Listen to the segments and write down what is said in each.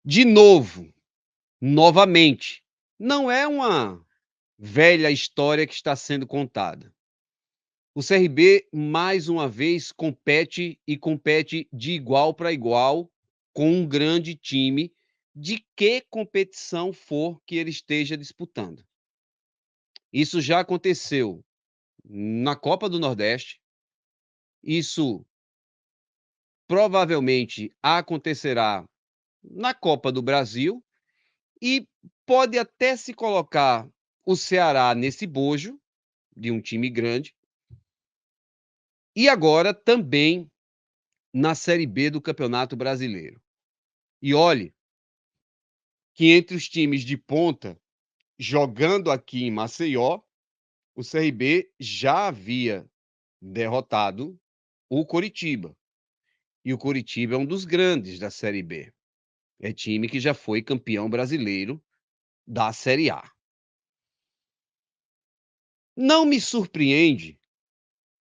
De novo, novamente, não é uma velha história que está sendo contada. O CRB, mais uma vez, compete e compete de igual para igual com um grande time, de que competição for que ele esteja disputando. Isso já aconteceu na Copa do Nordeste, isso provavelmente acontecerá na Copa do Brasil e pode até se colocar o Ceará nesse bojo de um time grande, e agora também na Série B do Campeonato Brasileiro. E olhe que entre os times de ponta, jogando aqui em Maceió, o CRB já havia derrotado o Coritiba. E o Coritiba é um dos grandes da Série B. É time que já foi campeão brasileiro da Série A. Não me surpreende,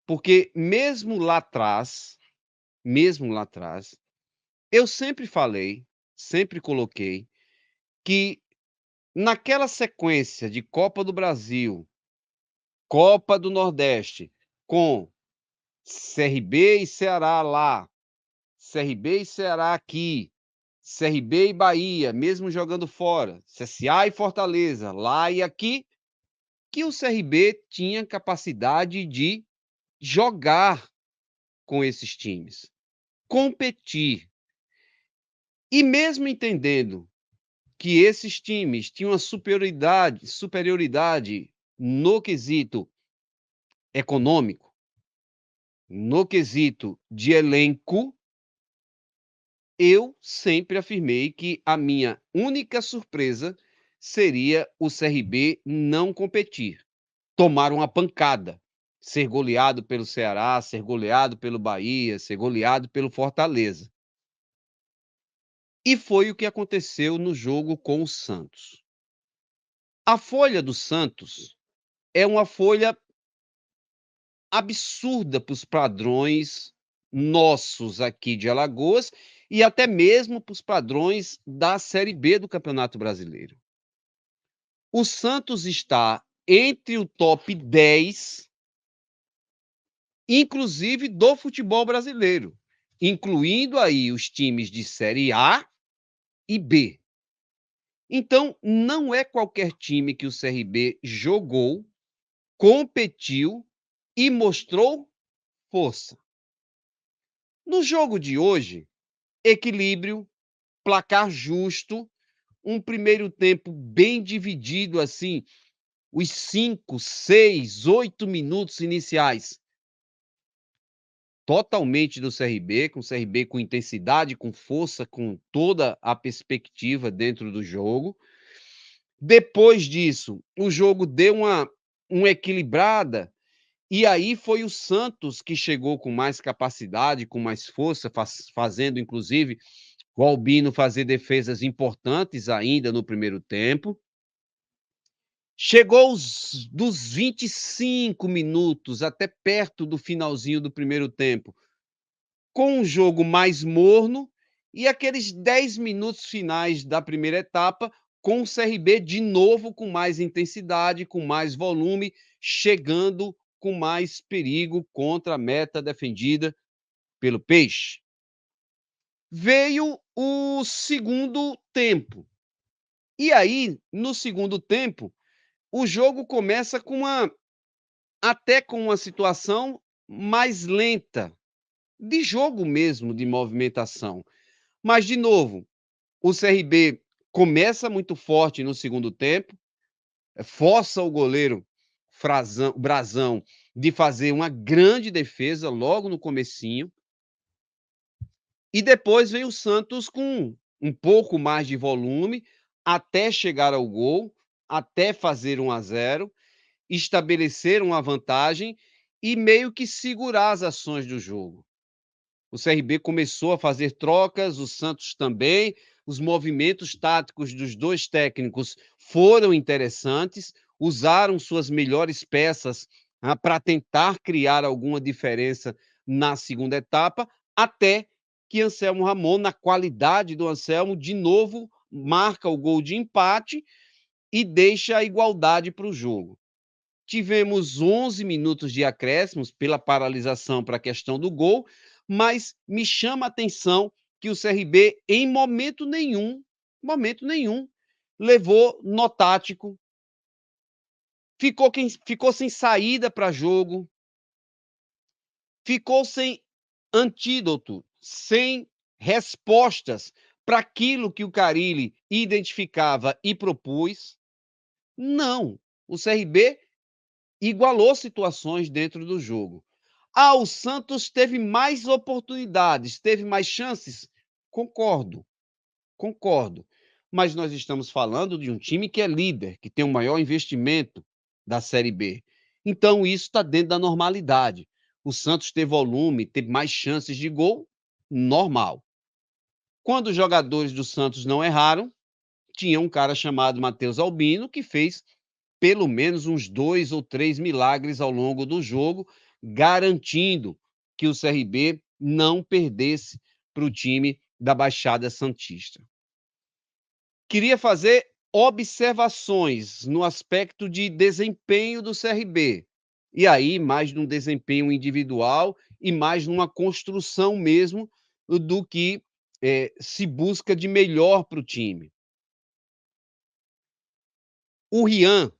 porque mesmo lá atrás, eu sempre falei, sempre coloquei que naquela sequência de Copa do Brasil, Copa do Nordeste, com CRB e Ceará lá, CRB e Ceará aqui, CRB e Bahia, mesmo jogando fora, CSA e Fortaleza, lá e aqui, que o CRB tinha capacidade de jogar com esses times, competir. E mesmo entendendo que esses times tinham uma superioridade no quesito econômico, no quesito de elenco, eu sempre afirmei que a minha única surpresa seria o CRB não competir, tomar uma pancada, ser goleado pelo Ceará, ser goleado pelo Bahia, ser goleado pelo Fortaleza. E foi o que aconteceu no jogo com o Santos. A folha do Santos é uma folha absurda para os padrões nossos aqui de Alagoas e até mesmo para os padrões da Série B do Campeonato Brasileiro. O Santos está entre o top 10, inclusive do futebol brasileiro, incluindo aí os times de Série A e B. Então, não é qualquer time que o CRB jogou, competiu e mostrou força. No jogo de hoje, equilíbrio, placar justo, um primeiro tempo bem dividido, assim, os 5, 6, 8 minutos iniciais totalmente do CRB, com o CRB com intensidade, com força, com toda a perspectiva dentro do jogo. Depois disso, o jogo deu uma equilibrada, e aí foi o Santos que chegou com mais capacidade, com mais força, fazendo inclusive o Albino fazer defesas importantes ainda no primeiro tempo. Chegou dos 25 minutos até perto do finalzinho do primeiro tempo, com um jogo mais morno, e aqueles 10 minutos finais da primeira etapa, com o CRB de novo com mais intensidade, com mais volume, chegando com mais perigo contra a meta defendida pelo Peixe. Veio o segundo tempo. E aí, no segundo tempo, o jogo começa até com uma situação mais lenta, de jogo mesmo, de movimentação. Mas, de novo, o CRB começa muito forte no segundo tempo, força o goleiro Brazão de fazer uma grande defesa logo no comecinho, e depois vem o Santos com um pouco mais de volume, até chegar ao gol, até fazer 1-0, estabelecer uma vantagem e meio que segurar as ações do jogo. O CRB começou a fazer trocas, o Santos também. Os movimentos táticos dos dois técnicos foram interessantes, usaram suas melhores peças para tentar criar alguma diferença na segunda etapa, até que Anselmo Ramon, na qualidade do Anselmo, de novo marca o gol de empate e deixa a igualdade para o jogo. Tivemos 11 minutos de acréscimos pela paralisação para a questão do gol, mas me chama a atenção que o CRB, em momento nenhum, levou nó tático, ficou sem saída para jogo, ficou sem antídoto, sem respostas para aquilo que o Carille identificava e propôs. Não, o CRB igualou situações dentro do jogo. O Santos teve mais oportunidades, teve mais chances? Concordo, concordo. Mas nós estamos falando de um time que é líder, que tem o maior investimento da Série B. Então, isso está dentro da normalidade. O Santos ter volume, ter mais chances de gol, normal. Quando os jogadores do Santos não erraram, tinha um cara chamado Matheus Albino que fez pelo menos uns 2 ou 3 milagres ao longo do jogo, garantindo que o CRB não perdesse para o time da Baixada Santista. Queria fazer observações no aspecto de desempenho do CRB. E aí, mais num desempenho individual e mais numa construção mesmo do que se busca de melhor para o time. O Rian,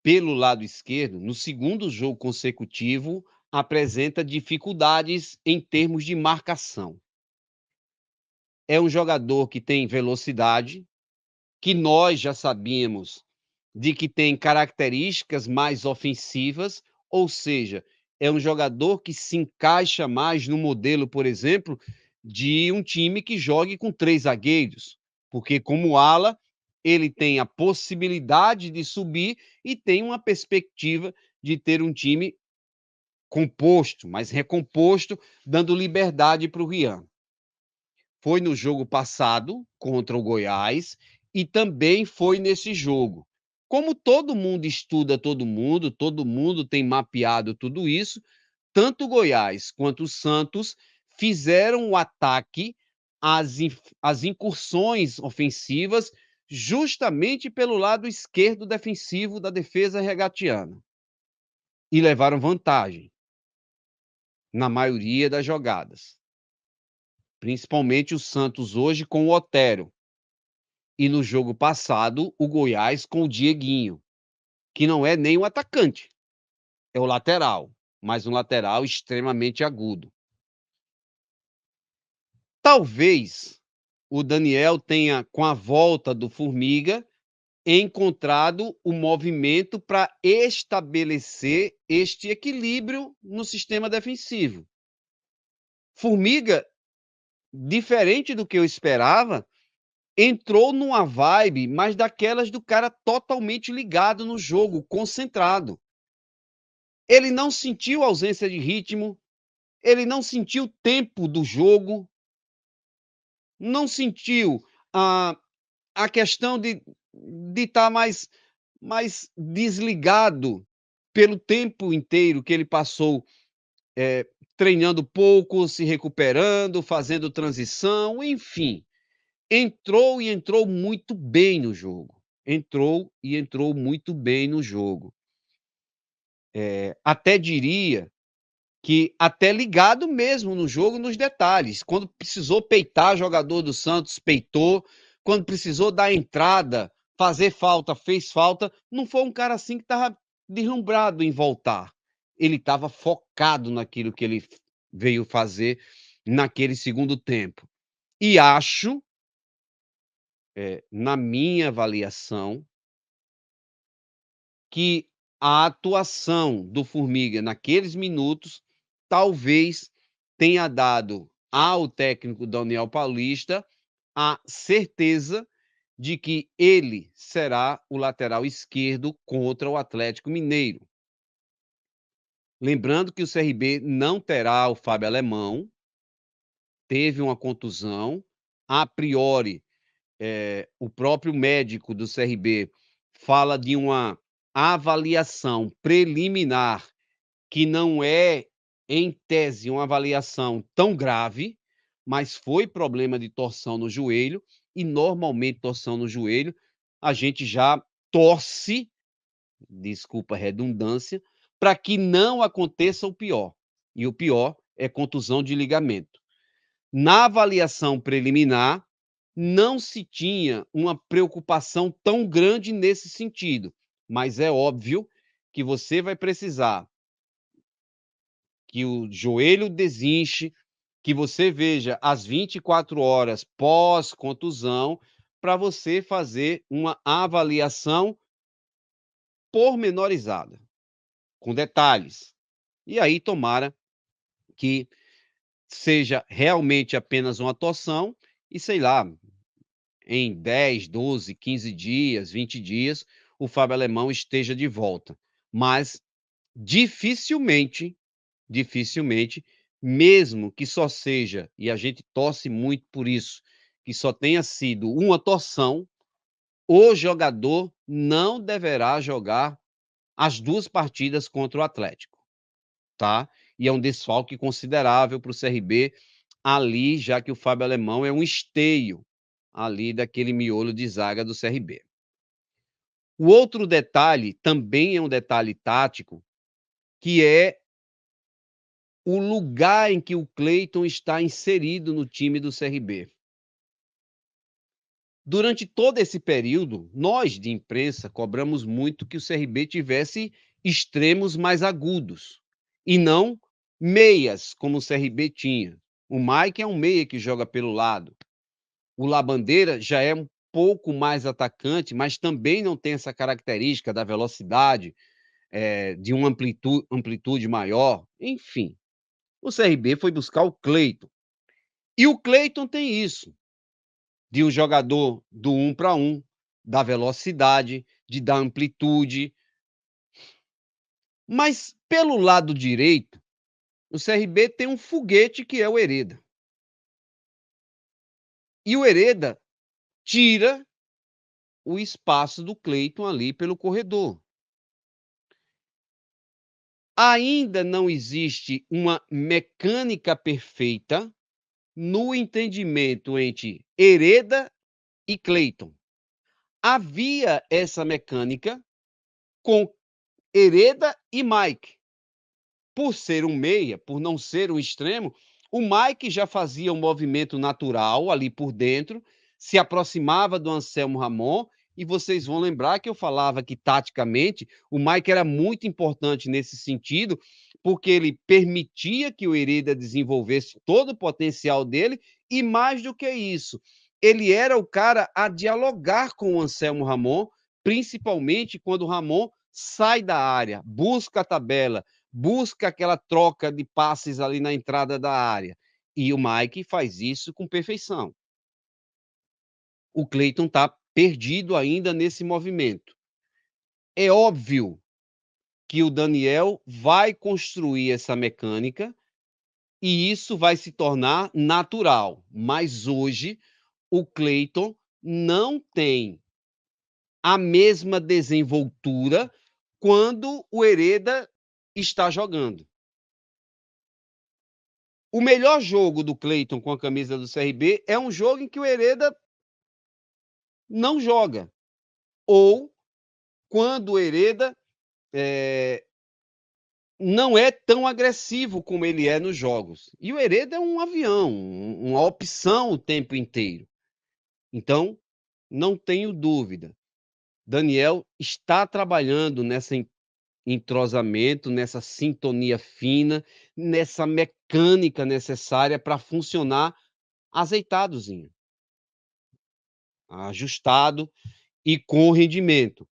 pelo lado esquerdo, no segundo jogo consecutivo, apresenta dificuldades em termos de marcação. É um jogador que tem velocidade, que nós já sabíamos de que tem características mais ofensivas, ou seja, é um jogador que se encaixa mais no modelo, por exemplo, de um time que jogue com 3 zagueiros, porque como ala, ele tem a possibilidade de subir e tem uma perspectiva de ter um time composto, mas recomposto, dando liberdade para o Rian. Foi no jogo passado contra o Goiás e também foi nesse jogo. Como todo mundo estuda todo mundo tem mapeado tudo isso, tanto o Goiás quanto o Santos fizeram o ataque, as incursões ofensivas, justamente pelo lado esquerdo defensivo da defesa regatiana. E levaram vantagem na maioria das jogadas. Principalmente o Santos hoje com o Otero. E no jogo passado, o Goiás com o Dieguinho, que não é nem o atacante, é o lateral, mas um lateral extremamente agudo. Talvez o Daniel tenha, com a volta do Formiga, encontrado o movimento para estabelecer este equilíbrio no sistema defensivo. Formiga, diferente do que eu esperava, entrou numa vibe, mas daquelas do cara totalmente ligado no jogo, concentrado. Ele não sentiu ausência de ritmo, ele não sentiu o tempo do jogo, não sentiu a questão de estar mais desligado pelo tempo inteiro que ele passou treinando pouco, se recuperando, fazendo transição, enfim. Entrou muito bem no jogo. Entrou muito bem no jogo. Até diria que até ligado mesmo no jogo, nos detalhes. Quando precisou peitar jogador do Santos, peitou. Quando precisou dar entrada, fazer falta, fez falta. Não foi um cara assim que estava deslumbrado em voltar. Ele estava focado naquilo que ele veio fazer naquele segundo tempo. E acho, na minha avaliação, que a atuação do Formiga naqueles minutos talvez tenha dado ao técnico Daniel Paulista a certeza de que ele será o lateral esquerdo contra o Atlético Mineiro. Lembrando que o CRB não terá o Fábio Alemão, teve uma contusão, a priori, o próprio médico do CRB fala de uma avaliação preliminar que não é, em tese, uma avaliação tão grave, mas foi problema de torção no joelho, e normalmente torção no joelho, a gente já torce, desculpa a redundância, para que não aconteça o pior. E o pior é contusão de ligamento. Na avaliação preliminar, não se tinha uma preocupação tão grande nesse sentido, mas é óbvio que você vai precisar que o joelho desinche, que você veja as 24 horas pós-contusão, para você fazer uma avaliação pormenorizada, com detalhes. E aí, tomara que seja realmente apenas uma torção e, sei lá, em 10, 12, 15 dias, 20 dias, o Fábio Alemão esteja de volta. Mas dificilmente, dificilmente, mesmo que só seja, e a gente torce muito por isso, que só tenha sido uma torção, o jogador não deverá jogar as 2 partidas contra o Atlético, tá? E é um desfalque considerável para o CRB ali, já que o Fábio Alemão é um esteio ali daquele miolo de zaga do CRB. O outro detalhe, também é um detalhe tático, que é o lugar em que o Cleiton está inserido no time do CRB. Durante todo esse período, nós de imprensa cobramos muito que o CRB tivesse extremos mais agudos e não meias, como o CRB tinha. O Mike é um meia que joga pelo lado. O Labandeira já é um pouco mais atacante, mas também não tem essa característica da velocidade, de uma amplitude maior. Enfim, o CRB foi buscar o Cleiton. E o Cleiton tem isso, de um jogador do 1 para 1, da velocidade, de dar amplitude. Mas pelo lado direito, o CRB tem um foguete que é o Hereda. E o Hereda tira o espaço do Cleiton ali pelo corredor. Ainda não existe uma mecânica perfeita no entendimento entre Hereda e Cleiton. Havia essa mecânica com Hereda e Mike. Por ser um meia, por não ser um extremo, o Mike já fazia um movimento natural ali por dentro, se aproximava do Anselmo Ramon, e vocês vão lembrar que eu falava que, taticamente, o Mike era muito importante nesse sentido, porque ele permitia que o Hereda desenvolvesse todo o potencial dele, e mais do que isso, ele era o cara a dialogar com o Anselmo Ramon, principalmente quando o Ramon sai da área, busca a tabela, busca aquela troca de passes ali na entrada da área. E o Mike faz isso com perfeição. O Cleiton está perdido ainda nesse movimento. É óbvio que o Daniel vai construir essa mecânica e isso vai se tornar natural. Mas hoje o Cleiton não tem a mesma desenvoltura quando o Hereda está jogando. O melhor jogo do Cleiton com a camisa do CRB é um jogo em que o Hereda não joga. Ou quando o Hereda não é tão agressivo como ele é nos jogos. E o Hereda é um avião, uma opção o tempo inteiro. Então, não tenho dúvida. Daniel está trabalhando nesse entrosamento, nessa sintonia fina, nessa mecânica necessária para funcionar azeitadozinho, ajustado e com rendimento.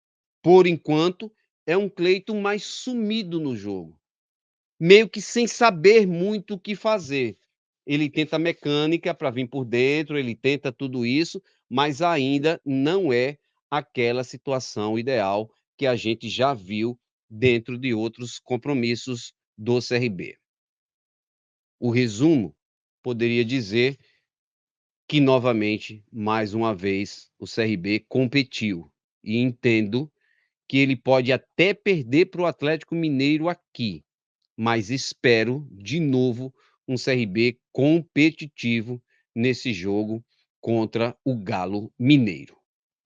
Por enquanto, é um Cleiton mais sumido no jogo, meio que sem saber muito o que fazer. Ele tenta mecânica para vir por dentro, ele tenta tudo isso, mas ainda não é aquela situação ideal que a gente já viu dentro de outros compromissos do CRB. O resumo poderia dizer que, novamente, mais uma vez, o CRB competiu. E entendo que ele pode até perder para o Atlético Mineiro aqui, mas espero, de novo, um CRB competitivo nesse jogo contra o Galo Mineiro.